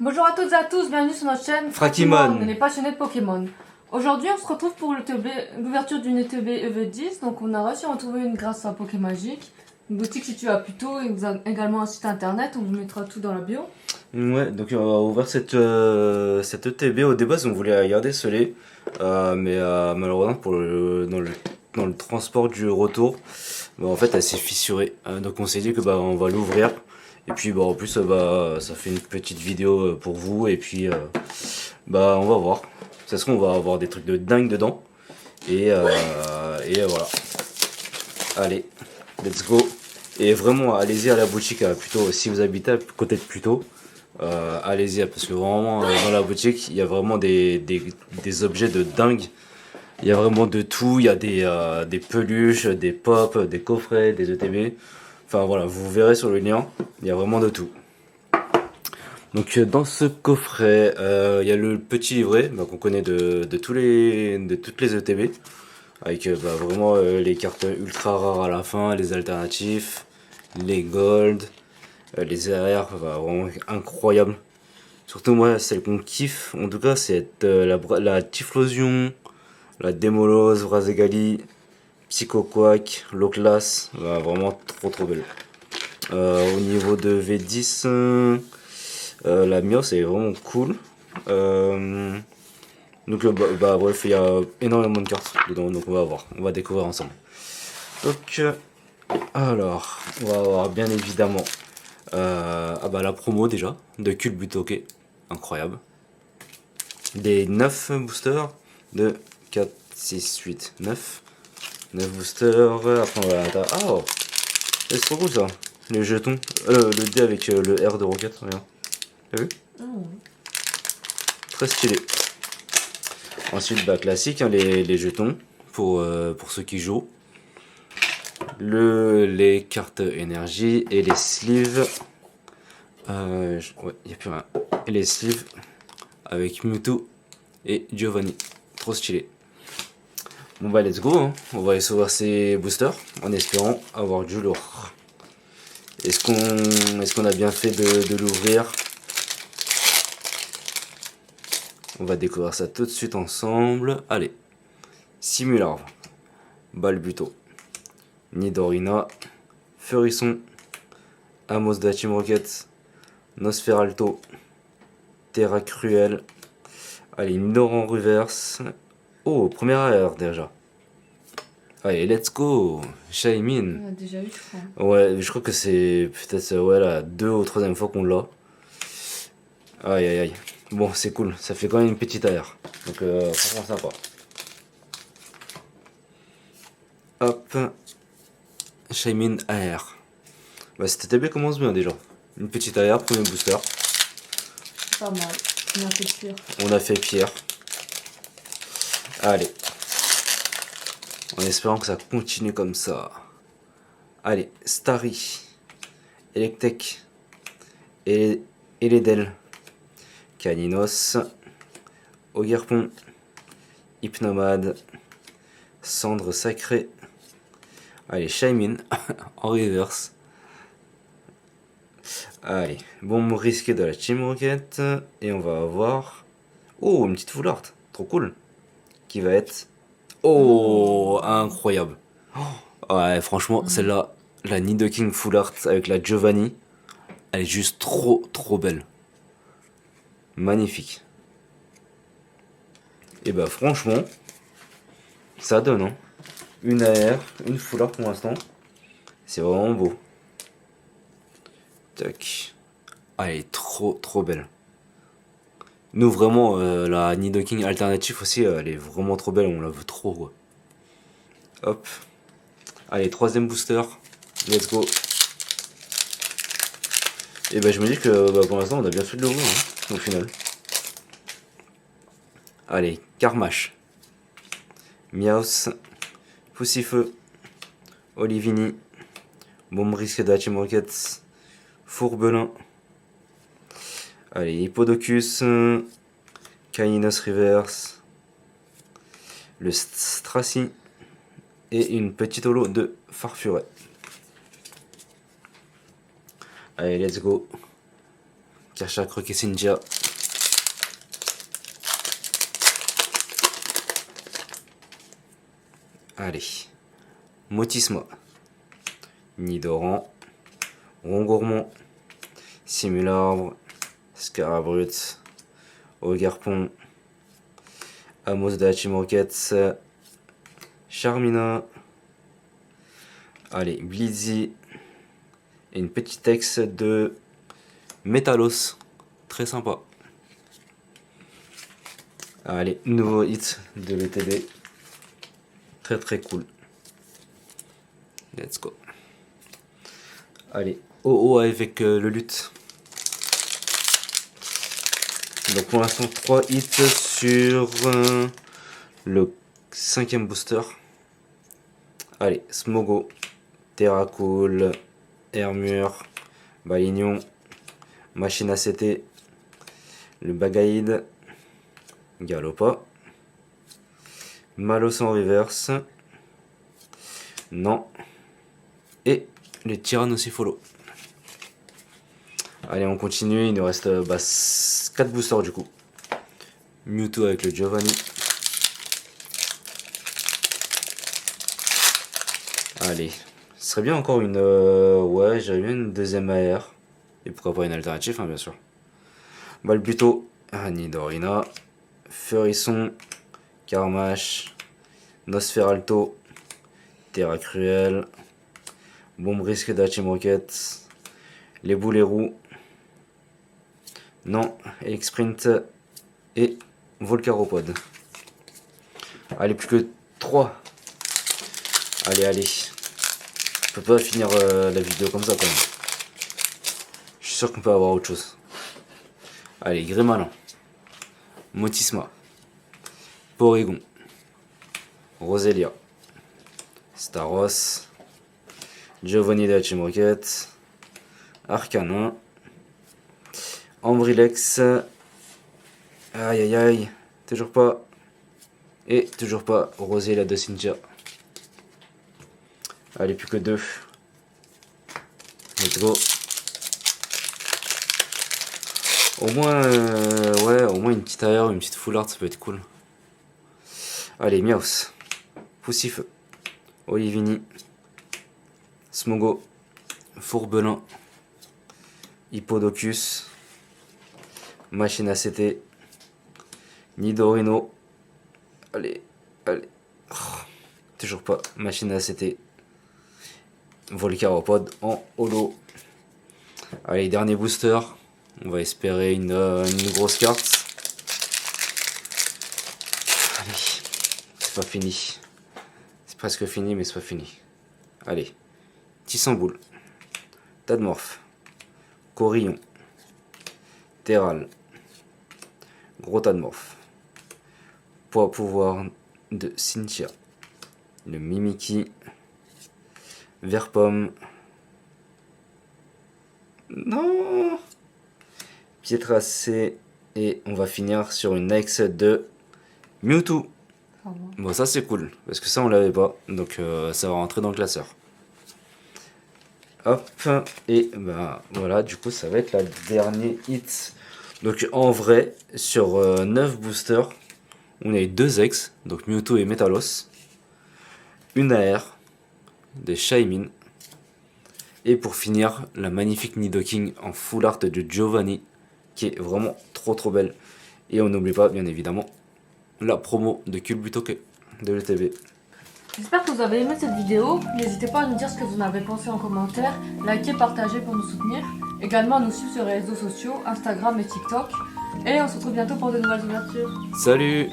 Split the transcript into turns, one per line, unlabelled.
Bonjour à toutes et à tous, bienvenue sur notre chaîne
Frakimon,
les passionnés de Pokémon. Aujourd'hui, on se retrouve pour l'ouverture d'une ETB EV10. Donc, on a réussi à en trouver une grâce à Pokémagic, une boutique située à Puteaux et également un site internet. On vous mettra tout dans la bio.
ouais, donc on va ouvrir cette ETB. Au début, on voulait la garder scellée, mais malheureusement, dans le transport du retour, bah, en fait, elle s'est fissurée. Donc on s'est dit que on va l'ouvrir. Et puis en plus, ça fait une petite vidéo pour vous. Et puis, on va voir. Ça se trouve, on va avoir des trucs de dingue dedans. Et voilà. Allez, let's go. Et vraiment, allez-y à la boutique, plutôt si vous habitez à côté de Puteaux. Allez-y, parce que vraiment, dans la boutique, il y a vraiment des objets de dingue. Il y a vraiment de tout. Il y a des peluches, des pops, des coffrets, des ETB. Enfin voilà, vous verrez sur le lien, il y a vraiment de tout. Donc dans ce coffret, il y a le petit livret qu'on connaît de toutes les ETB. Avec vraiment les cartes ultra rares à la fin, les alternatifs, les gold, les RR, vraiment incroyable. Surtout moi, celle qu'on kiffe, en tout cas, c'est la Typhlosion, la Démolose, Vrazegali, Psycho Quack, Loclas, vraiment trop belle. Au niveau de V10, la Mios est vraiment cool. Donc bref, il y a énormément de cartes dedans, donc on va voir, on va découvrir ensemble. Donc alors, on va avoir bien évidemment la promo déjà, de Culbutoke, incroyable. Des 9 boosters, de 4, 6, 8, 9. 9 boosters, après on va... Oh, c'est trop cool ça, les jetons, le dé avec le R de roquette, regarde. T'as vu? Très stylé. Ensuite, classique, hein, les jetons pour ceux qui jouent. Les cartes énergie et les sleeves. Ouais, y a plus rien. Et les sleeves avec Mewtwo et Giovanni. Trop stylé. Bon let's go, hein. On va essayer ces boosters en espérant avoir du lourd. Est-ce qu'on a bien fait de l'ouvrir? On va découvrir ça tout de suite ensemble. Allez. Simularve, Balbuto, Nidorina, Furisson, Amosda Team Rocket, Nosferalto, Terra Cruel. Allez, Nidoran Reverse. Oh, première AR déjà. Allez, let's go. Shaymin.
On a déjà eu, je crois.
Ouais, je crois que c'est peut-être la 2 ou 3e fois qu'on l'a. Aïe. Bon, c'est cool. Ça fait quand même une petite AR. Donc, franchement sympa. Hop. Shaymin AR. Cette TB commence bien déjà. Une petite AR, premier booster.
Pas mal. On a fait pire.
On a fait pire. Allez. En espérant que ça continue comme ça. Allez, Starry, Electek, Eledel, Caninos, Ogerpon, Hypnomade, Cendre Sacrée. Allez, Shaymin en reverse. Allez, bombe risquée de la Team Rocket. Et on va avoir... Oh, une petite full art. Trop cool. Qui va être... Oh, incroyable. Ouais, franchement, celle-là, la Nidoking full art avec la Giovanni, elle est juste trop belle. Magnifique. Et franchement, ça donne, hein. Une AR, une full art pour l'instant. C'est vraiment beau. Tac. Ah, elle est trop belle. Nous, vraiment, la Nidoking alternative aussi, elle est vraiment trop belle. On la veut trop, quoi. Hop. Allez, 3e booster. Let's go. Et je me dis que pour l'instant, on a bien fait de l'ouvrir, hein, au final. Allez, Karmash. Miaus. Poussifeu. Olivini. Bombe risquée de la Team Rocket. Fourbelin. Allez, Hippodocus. Caninos Reverse. Le Stracy. Et une petite holo de Farfuret. Allez, let's go. Kersha Croc et Sinja. Allez. Motisma. Nidoran. Rongourmand. Simularbre. Scarabrut. Ogarpon. Amos de Hachimorquette. Charmina. Allez, Blizzy. Et une petite ex de Metalos. Très sympa. Allez, nouveau hit de l'ETB. Très très cool. Let's go. Allez, OO avec le lutte. Donc pour l'instant 3 hits sur le 5ème booster. Allez, Smogo, Terracool, Hermure, Balignon, Machine ACT, le Bagaïd, Galopa, Malos en reverse, non, et les Tyrannocyphalo. Allez, on continue, il nous reste 4 boosters du coup. Mewtwo avec le Giovanni. Allez, ce serait bien encore une... ouais, j'aurais bien une deuxième AR. Et pourquoi pas une alternative, hein, bien sûr. Balbuto, Nidorina, Furisson, Carmache, Nosferalto, Terra Cruel, Bombrisque d'Hachimrocket, les Boulerous, non, Sprint et Volcaropod. Allez, plus que 3. Allez, allez. On peut pas finir la vidéo comme ça quand même. Je suis sûr qu'on peut avoir autre chose. Allez, Grémalin, Motisma, Porygon, Roselia, Staros, Giovanni de Hachimrocket, Arcanin, Ambrilex, aïe aïe aïe, toujours pas, et toujours pas, Roselia de Sinja. Allez, plus que 2. Let's go. Au moins, ouais, au moins une petite AR, une petite full art, ça peut être cool. Allez, Miaus, Poussifeu, Olivini, Smogo, Fourbelin, Hippodocus, Machine ACT, Nidorino, allez, allez, oh, toujours pas, Machine ACT, Volcaropod en holo. Allez, dernier booster, on va espérer une grosse carte. Allez, c'est pas fini, c'est presque fini mais c'est pas fini. Allez, Tissamboule, Tadmorph, Corillon, Terral, Gros Tadmorph, Poids pouvoir de Cynthia, le Mimiki, Verpomme, non, Pietracé, et on va finir sur une ex de Mewtwo. Bon, ça c'est cool, parce que ça on l'avait pas, donc ça va rentrer dans le classeur. Hop, et ben voilà, du coup ça va être la dernière hit. Donc en vrai, sur 9 boosters, on a eu 2 ex, donc Mewtwo et Metalos, une AR, des Shaymin, et pour finir, la magnifique Nidoking en full art de Giovanni, qui est vraiment trop belle. Et on n'oublie pas, bien évidemment, la promo de Culbuto de l'ETB.
J'espère que vous avez aimé cette vidéo. N'hésitez pas à nous dire ce que vous en avez pensé en commentaire. Likez, partagez pour nous soutenir. Également à nous suivre sur les réseaux sociaux, Instagram et TikTok. Et on se retrouve bientôt pour de nouvelles ouvertures.
Salut!